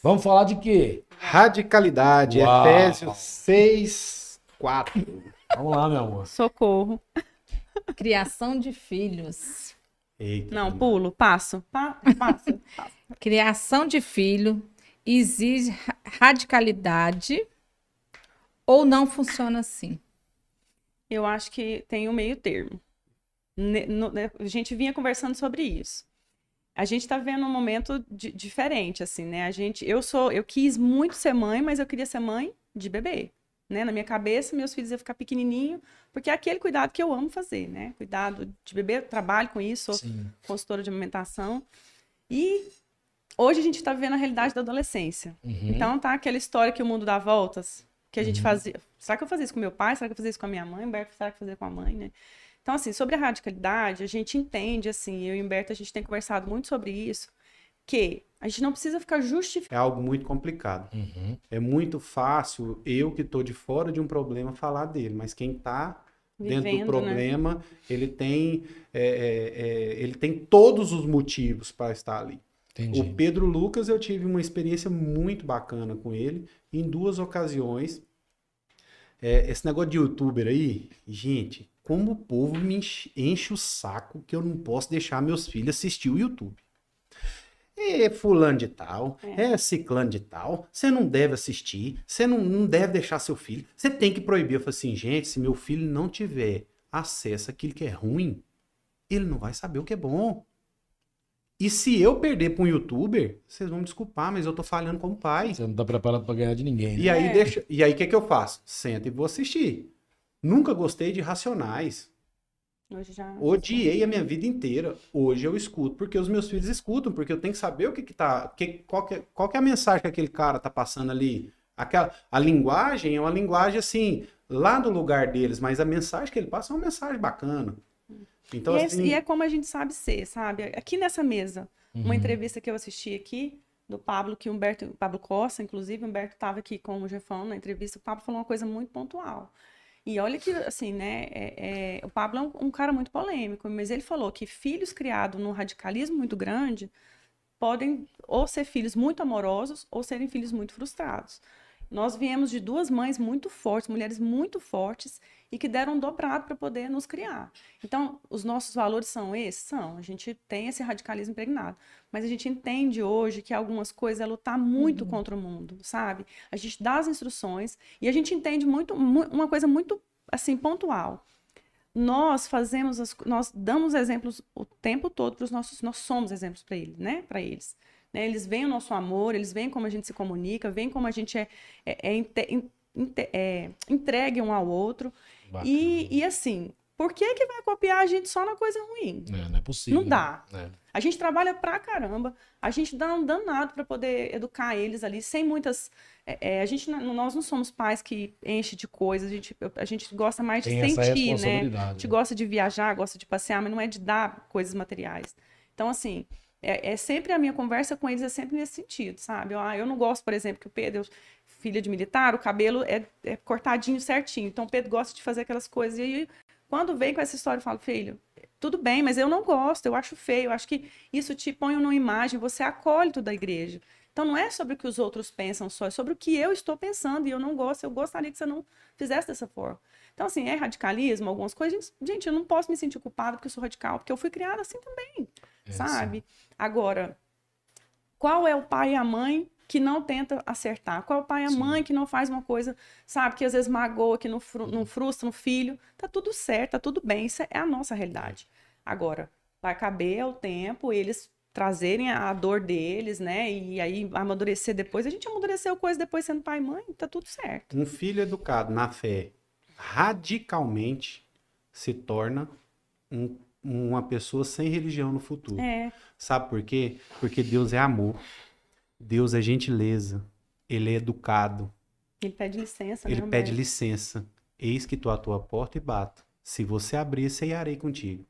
Vamos falar de quê? Radicalidade, Uau. Efésios 6:4. Vamos lá, meu amor. Socorro. Criação de filhos. Eita, Não, que pulo, passo. Passa. Criação de filho exige radicalidade ou não funciona assim? Eu acho que tem um meio termo. A gente vinha conversando sobre isso. A gente está vendo um momento diferente, assim, né? Eu quis muito ser mãe, mas eu queria ser mãe de bebê, né? Na minha cabeça, meus filhos iam ficar pequenininho, porque é aquele cuidado que eu amo fazer, né? Cuidado de bebê, eu trabalho com isso, sou Sim. consultora de amamentação. E hoje a gente está vivendo a realidade da adolescência. Então tá aquela história que o mundo dá voltas, que a gente fazia. Será que eu fazia isso com meu pai? Será que eu fazia isso com a minha mãe? Humberto, será que eu fazia com a mãe, né? Então, assim, sobre a radicalidade, a gente entende, assim, eu e o Humberto, a gente tem conversado muito sobre isso, que a gente não precisa ficar justificando. É algo muito complicado. É muito fácil eu que estou de fora de um problema falar dele, mas quem está dentro do Vivendo, problema, ele tem todos os motivos para estar ali. Entendi. O Pedro Lucas, eu tive uma experiência muito bacana com ele em 2 ocasiões. Esse negócio de youtuber aí, gente, como o povo me enche o saco que eu não posso deixar meus filhos assistir o YouTube. É fulano de tal, é ciclano de tal, você não deve assistir, você não deve deixar seu filho, você tem que proibir. Eu falei assim, gente, se meu filho não tiver acesso àquilo que é ruim, ele não vai saber o que é bom. E se eu perder para um youtuber, vocês vão me desculpar, mas eu tô falhando como pai. Você não tá preparado pra ganhar de ninguém, né? E aí o que eu faço? Sento e vou assistir. Nunca gostei de Racionais. Hoje já... Odiei a minha vida inteira. Hoje eu escuto, porque os meus filhos escutam, porque eu tenho que saber qual que é a mensagem que aquele cara tá passando ali. A linguagem é uma linguagem assim, lá do lugar deles, mas a mensagem que ele passa é uma mensagem bacana. Então, e é como a gente sabe ser, sabe? Aqui nessa mesa, uma entrevista que eu assisti aqui, do Pablo, Pablo Costa, inclusive, o Humberto estava aqui com o Jefão na entrevista, o Pablo falou uma coisa muito pontual. E olha que, assim, né, o Pablo é um cara muito polêmico, mas ele falou que filhos criados num radicalismo muito grande podem ou ser filhos muito amorosos ou serem filhos muito frustrados. Nós viemos de 2 mães muito fortes, mulheres muito fortes, e que deram um dobrado para poder nos criar. Então, os nossos valores são esses? São. A gente tem esse radicalismo impregnado. Mas a gente entende hoje que algumas coisas é lutar muito contra o mundo, sabe? A gente dá as instruções e a gente entende uma coisa muito, assim, pontual. Nós damos exemplos o tempo todo para os nossos, nós somos exemplos para eles, né? Para eles. Né? Eles veem o nosso amor, eles veem como a gente se comunica, veem como a gente entregue um ao outro. E assim, por que vai copiar a gente só na coisa ruim? Não é possível. Não dá. Né? A gente trabalha pra caramba, a gente dá um danado para poder educar eles ali, sem muitas... nós não somos pais que enchem de coisas, a gente gosta mais de Tem essa sentir, né? responsabilidade, A gente né? gosta de viajar, gosta de passear, mas não é de dar coisas materiais. Então, assim, sempre a minha conversa com eles é sempre nesse sentido, sabe? Eu não gosto, por exemplo, que o Pedro, filha de militar, o cabelo é cortadinho certinho. Então, o Pedro gosta de fazer aquelas coisas. E aí, quando vem com essa história, eu falo, filho, tudo bem, mas eu não gosto, eu acho feio, eu acho que isso te põe numa imagem, você é acólito da igreja. Então, não é sobre o que os outros pensam só, é sobre o que eu estou pensando e eu não gosto, eu gostaria que você não fizesse dessa forma. Então, assim, é radicalismo, algumas coisas. Gente, eu não posso me sentir culpada porque eu sou radical, porque eu fui criada assim também, sabe? Sim. Agora, qual é o pai e a mãe que não tenta acertar? Qual é o pai e a mãe que não faz uma coisa, sabe, que às vezes magoa, que não frustra no filho? Tá tudo certo, tá tudo bem, isso é a nossa realidade. Agora, vai caber ao tempo eles trazerem a dor deles, né? E aí amadurecer depois. A gente amadureceu coisa depois sendo pai e mãe, tá tudo certo. Um filho educado na fé radicalmente se torna uma pessoa sem religião no futuro. Sabe por quê? Porque Deus é amor. Deus é gentileza. Ele é educado. Ele pede licença, né? Ele pede licença. Eis que estou à tua porta e bato. Se você abrir, ceiarei contigo.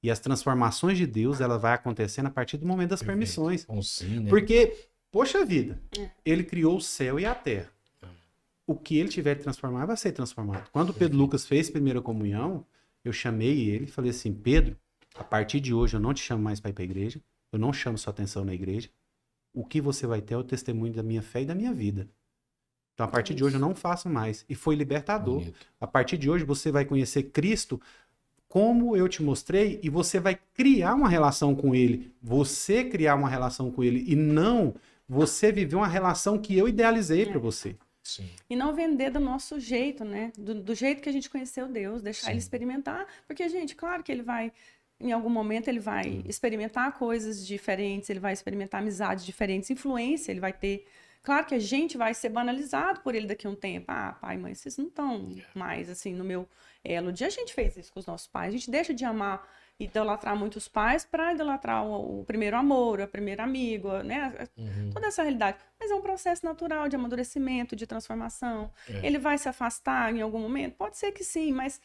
E as transformações de Deus, ela vai acontecendo a partir do momento das permissões. Sim, né? Porque, poxa vida, ele criou o céu e a terra. O que ele tiver de transformar, vai ser transformado. Quando o Pedro Lucas fez primeira comunhão, eu chamei ele e falei assim, Pedro, a partir de hoje eu não te chamo mais para ir para a igreja, eu não chamo sua atenção na igreja, o que você vai ter é o testemunho da minha fé e da minha vida. Então, a partir de hoje, eu não faço mais. E foi libertador. Bonito. A partir de hoje, você vai conhecer Cristo como eu te mostrei e você vai criar uma relação com Ele. Você criar uma relação com Ele e não você viver uma relação que eu idealizei para você. Sim. E não vender do nosso jeito, né? Do jeito que a gente conheceu Deus, deixar Sim. ele experimentar. Porque, gente, claro que ele vai, em algum momento, ele vai experimentar coisas diferentes, ele vai experimentar amizades diferentes, influência ele vai ter. Claro que a gente vai ser banalizado por ele daqui a um tempo. Ah, pai, mãe, vocês não estão mais, assim, no meu elo. Um dia a gente fez isso com os nossos pais. A gente deixa de amar e idolatrar muitos pais para idolatrar o primeiro amor, o primeiro amigo, né? Toda essa realidade. Mas é um processo natural de amadurecimento, de transformação. Ele vai se afastar em algum momento? Pode ser que sim, mas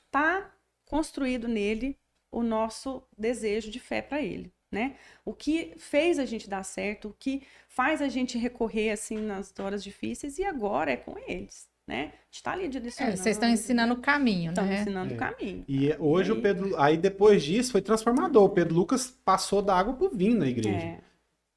tá construído nele o nosso desejo de fé para ele, né? O que fez a gente dar certo, o que faz a gente recorrer assim nas horas difíceis e agora é com eles, né? A gente tá ali direcionando. Vocês estão ensinando o caminho, Estão né? ensinando o caminho. E hoje o Pedro... Aí depois disso foi transformador. O Pedro Lucas passou da água pro vinho na igreja.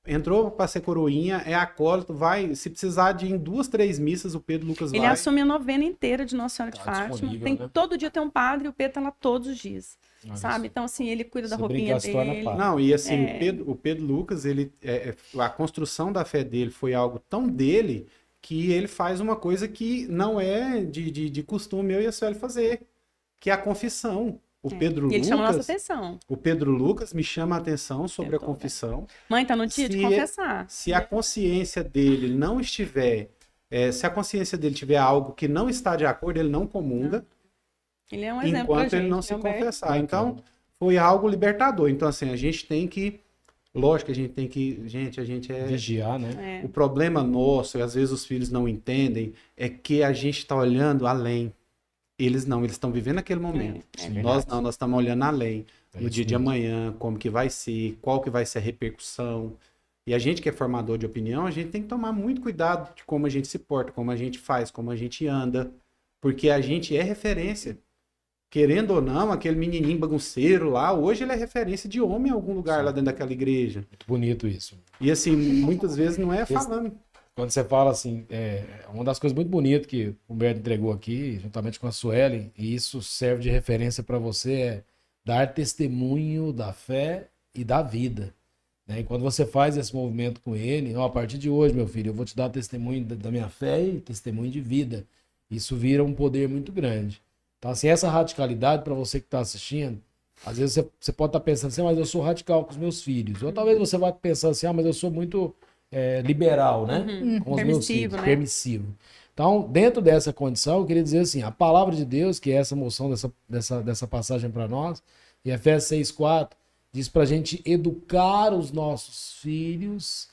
Entrou para ser coroinha, é acólito, vai... Se precisar de em 2, 3 missas, o Pedro Lucas Ele vai. assume a novena inteira de Nossa Senhora de Tá Fátima. disponível, Tem, né? todo dia tem um padre e o Pedro tá lá todos os dias. Olha Sabe? isso. Então, assim, ele cuida da Se roupinha brincar, se torna dele. padre. Não, e assim, o Pedro Lucas, ele, a construção da fé dele foi algo tão dele que ele faz uma coisa que não é de costume eu e a Sueli fazer, que é a confissão. O Pedro E ele chama a nossa Lucas, atenção. o Pedro Lucas me chama a atenção sobre a Eu tô confissão. Mãe, tá no dia de Se- confessar. Se a consciência dele não estiver, se a consciência dele tiver algo que não está de acordo, ele não comunga, Ele é um exemplo pra enquanto gente, ele não se Humberto. confessar. Então, foi algo libertador. Então, assim, a gente tem que, lógico, a gente tem que, gente, a gente é... Vigiar, né? É. O problema nosso, e às vezes os filhos não entendem, é que a gente está olhando além. Eles não, eles estão vivendo aquele momento. É Nós não, nós estamos olhando além. É No isso dia de mesmo. amanhã, como que vai ser, qual que vai ser a repercussão. E a gente que é formador de opinião, a gente tem que tomar muito cuidado de como a gente se porta, como a gente faz, como a gente anda. Porque a gente é referência. Querendo ou não, aquele menininho bagunceiro lá, hoje ele é referência de homem em algum lugar lá dentro daquela igreja. Muito bonito isso. E assim, muitas vezes não é falando. Quando você fala assim, uma das coisas muito bonitas que o Humberto entregou aqui, juntamente com a Sueli, e isso serve de referência para você, é dar testemunho da fé e da vida. Né? E quando você faz esse movimento com ele, ó, a partir de hoje, meu filho, eu vou te dar testemunho da minha fé e testemunho de vida. Isso vira um poder muito grande. Então, assim, essa radicalidade, para você que está assistindo, às vezes você pode estar pensando assim, mas eu sou radical com os meus filhos. Ou talvez você vá pensando assim, mas eu sou muito liberal, né? Com os meus filhos, Permissivo, né? permissivo. Então, dentro dessa condição, eu queria dizer assim, a palavra de Deus, que é essa moção dessa passagem para nós, em Efésios 6,4, diz para a gente educar os nossos filhos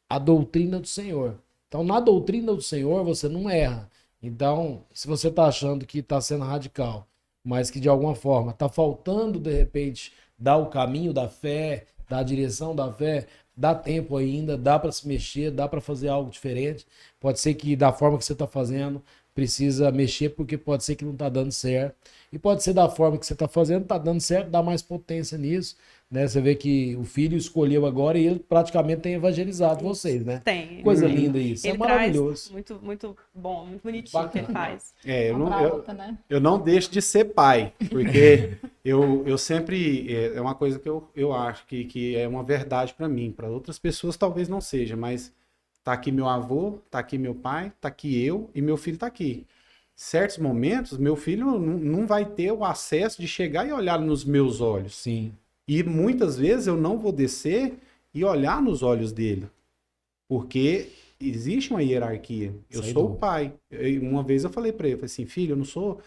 a doutrina do Senhor. Então, na doutrina do Senhor, você não erra. Então, se você está achando que está sendo radical, mas que de alguma forma está faltando, de repente, dar o caminho da fé, dar a direção da fé, dá tempo ainda, dá para se mexer, dá para fazer algo diferente. Pode ser que da forma que você está fazendo, precisa mexer porque pode ser que não está dando certo. E pode ser da forma que você está fazendo, está dando certo, dá mais potência nisso. Né? Você vê que o filho escolheu agora e ele praticamente tem evangelizado vocês, né? Tem. Coisa linda isso, Ele é maravilhoso. traz muito, muito bom, muito bonitinho que ele faz. Né? Eu não deixo de ser pai, porque eu sempre, é uma coisa que eu acho que é uma verdade para mim, para outras pessoas talvez não seja, mas tá aqui meu avô, tá aqui meu pai, tá aqui eu e meu filho tá aqui. Certos momentos, meu filho não vai ter o acesso de chegar e olhar nos meus olhos. Sim. E muitas vezes eu não vou descer e olhar nos olhos dele. Porque existe uma hierarquia. Eu Sem sou dúvida. o pai. Uma vez eu falei para ele, falei assim, filho, eu não sou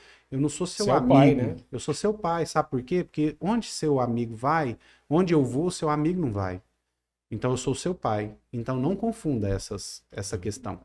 seu Seu amigo. pai, né? Eu sou seu pai, sabe por quê? Porque onde seu amigo vai, onde eu vou, seu amigo não vai. Então eu sou seu pai. Então não confunda essa questão.